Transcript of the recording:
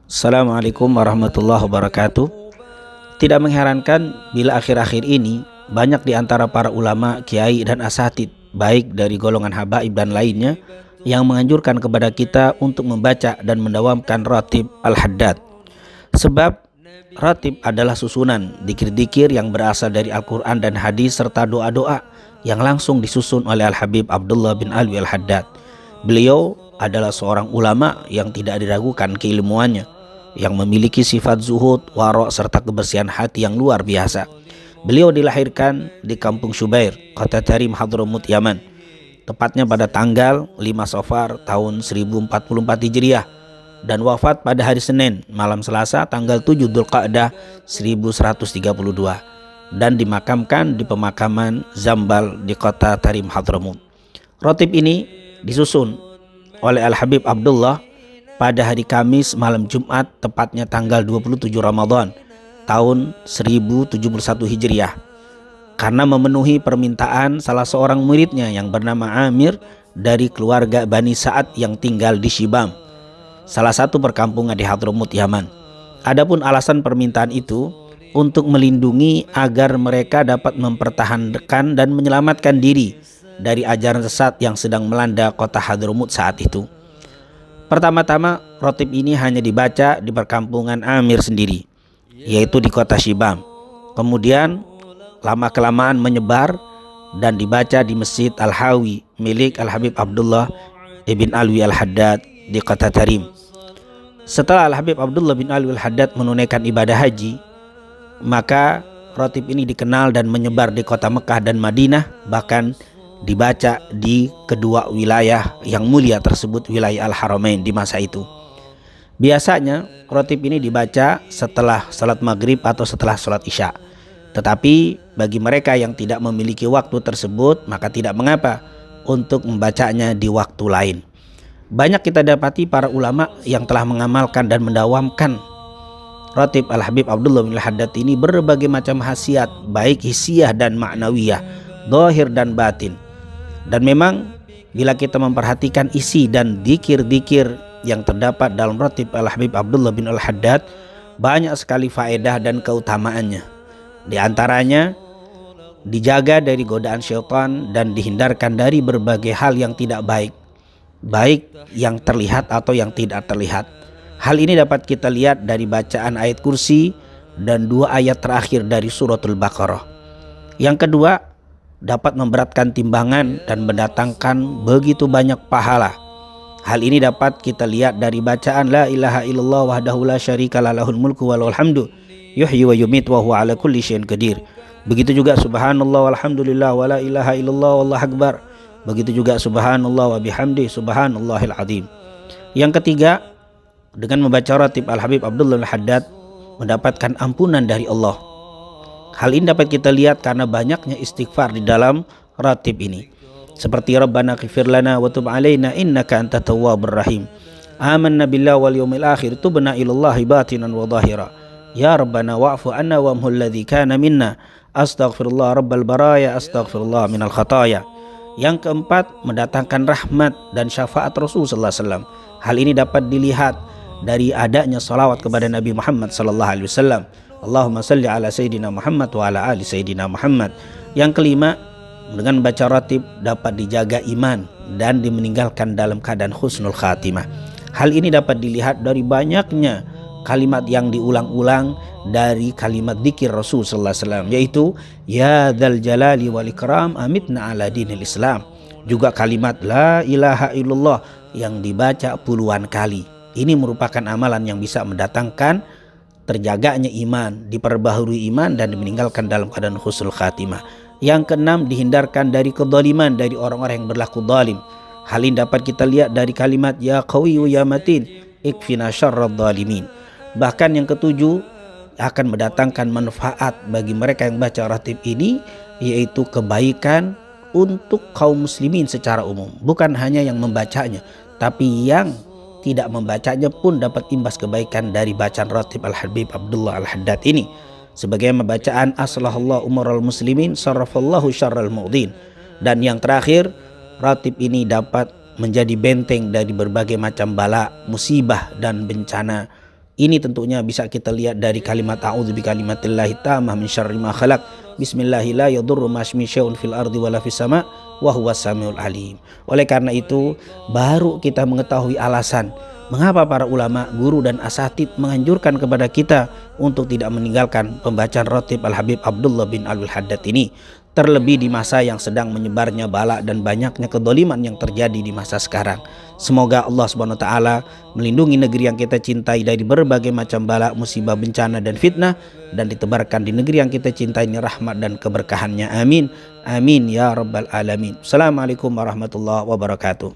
Assalamualaikum warahmatullahi wabarakatuh. Tidak mengherankan bila akhir-akhir ini banyak di antara para ulama, kiai dan asatid, baik dari golongan habaib dan lainnya, yang menganjurkan kepada kita untuk membaca dan mendawamkan ratib al-haddad. Sebab ratib adalah susunan dikir-dikir yang berasal dari Al-Quran dan hadis serta doa-doa yang langsung disusun oleh Al-Habib Abdullah bin Alwi al-Haddad. Beliau adalah seorang ulama yang tidak diragukan keilmuannya, yang memiliki sifat zuhud, wara' serta kebersihan hati yang luar biasa. Beliau dilahirkan di kampung Syubair, kota Tarim, Hadramut, Yaman, tepatnya pada tanggal 5 Safar tahun 1044 Hijriah, dan wafat pada hari Senin malam Selasa tanggal 7 Dzulqa'dah 1132, dan dimakamkan di pemakaman Zambal di kota Tarim, Hadramut. Ratib ini disusun oleh Al-Habib Abdullah pada hari Kamis malam Jumat, tepatnya tanggal 27 Ramadan tahun 1071 Hijriah, karena memenuhi permintaan salah seorang muridnya yang bernama Amir dari keluarga Bani Sa'ad yang tinggal di Shibam, salah satu perkampungan di Hadramut, Yaman. Adapun alasan permintaan itu untuk melindungi agar mereka dapat mempertahankan dan menyelamatkan diri dari ajaran sesat yang sedang melanda kota Hadramut saat itu. Pertama-tama, ratib ini hanya dibaca di perkampungan Amir sendiri, yaitu di kota Shibam. Kemudian lama-kelamaan menyebar dan dibaca di Masjid Al-Hawi milik Al-Habib Abdullah ibn Alwi al-Haddad di kota Tarim. Setelah Al-Habib Abdullah bin Alwi al-Haddad menunaikan ibadah haji, maka ratib ini dikenal dan menyebar di kota Mekah dan Madinah, bahkan dibaca di kedua wilayah yang mulia tersebut, wilayah Al-Haramain di masa itu. Biasanya ratib ini dibaca setelah salat maghrib atau setelah salat isya. Tetapi bagi mereka yang tidak memiliki waktu tersebut, maka tidak mengapa untuk membacanya di waktu lain. Banyak kita dapati para ulama yang telah mengamalkan dan mendawamkan ratib Al-Habib Abdullah bin Al-Haddad ini berbagai macam khasiat, baik hissiyah dan ma'nawiyah, zahir dan batin. Dan memang bila kita memperhatikan isi dan dikir-dikir yang terdapat dalam ratib Al-Habib Abdullah bin Al-Haddad, banyak sekali faedah dan keutamaannya. Di antaranya dijaga dari godaan syaitan dan dihindarkan dari berbagai hal yang tidak baik, baik yang terlihat atau yang tidak terlihat. Hal ini dapat kita lihat dari bacaan ayat kursi dan 2 ayat terakhir dari suratul Baqarah. Yang kedua, dapat memberatkan timbangan dan mendatangkan begitu banyak pahala. Hal ini dapat kita lihat dari bacaan la ilaha illallah wahdahu la syarika lahul mulku wa lahul hamdu yuhyi wa yumit wa huwa ala kulli syai'in qadir. Begitu juga subhanallah walhamdulillah wa la ilaha illallah wallahu akbar. Begitu juga subhanallah wa bihamdi subhanallahil azim. Yang ketiga, dengan membaca ratib Al-Habib Abdullah al-Haddad mendapatkan ampunan dari Allah. Hal ini dapat kita lihat karena banyaknya istighfar di dalam ratib ini. Seperti Rabbana ighfir lana wa tub alaina innaka antat tawwabur rahim. Amanna billahi wal yawmil akhir tubna ilallahi batinan wa zahira. Ya Rabbana wa'fu anna wa amhul ladzi kana minna. Astaghfirullah rabbal baraya astaghfirullah minal khataya. Yang keempat, mendatangkan rahmat dan syafaat Rasul sallallahu alaihi wasallam. Hal ini dapat dilihat dari adanya salawat kepada Nabi Muhammad sallallahu alaihi wasallam. Allahumma salli ala Sayyidina Muhammad wa ala ali Sayyidina Muhammad. Yang kelima, dengan membaca ratib dapat dijaga iman dan dimeninggalkan dalam keadaan husnul khatimah. Hal ini dapat dilihat dari banyaknya kalimat yang diulang-ulang dari kalimat dzikir Rasul sallallahu alaihi wasallam, yaitu ya dzal jalali wal ikram amitna ala dinil Islam. Juga kalimat la ilaha illallah yang dibaca puluhan kali. Ini merupakan amalan yang bisa mendatangkan terjaganya iman, diperbaharui iman dan dimeninggalkan dalam keadaan husnul khatimah. Yang keenam, dihindarkan dari kezaliman dari orang-orang yang berlaku zalim. Hal ini dapat kita lihat dari kalimat ya qawiyyu ya matin ikfina syarradz zalimin. Bahkan yang ketujuh, akan mendatangkan manfaat bagi mereka yang baca ratib ini, yaitu kebaikan untuk kaum muslimin secara umum. Bukan hanya yang membacanya, tapi yang tidak membacanya pun dapat imbas kebaikan dari bacaan ratib Al-Habib Abdullah al-Haddad ini. Sebagaimana bacaan aslahallahu umaral muslimin sarrafallahu syarral mu'din. Dan yang terakhir, ratib ini dapat menjadi benteng dari berbagai macam bala, musibah dan bencana Ini tentunya bisa kita lihat dari kalimat a'udzu bikalimatillahi tammah min syarri ma khalaq. Bismillahi la yadurru ma'asmi syai'un fil ardi wala fis sama' wa huwas samiul alim. Oleh karena itu, baru kita mengetahui alasan mengapa para ulama, guru dan asatid menganjurkan kepada kita untuk tidak meninggalkan pembacaan rotib Al-Habib Abdullah bin Alwi Haddad ini. Terlebih di masa yang sedang menyebarnya bala dan banyaknya kedoliman yang terjadi di masa sekarang. Semoga Allah Subhanahu wa taala melindungi negeri yang kita cintai dari berbagai macam bala, musibah, bencana dan fitnah, dan ditebarkan di negeri yang kita cintai ini rahmat dan keberkahannya. Amin. Amin ya rabbal alamin. Assalamualaikum warahmatullahi wabarakatuh.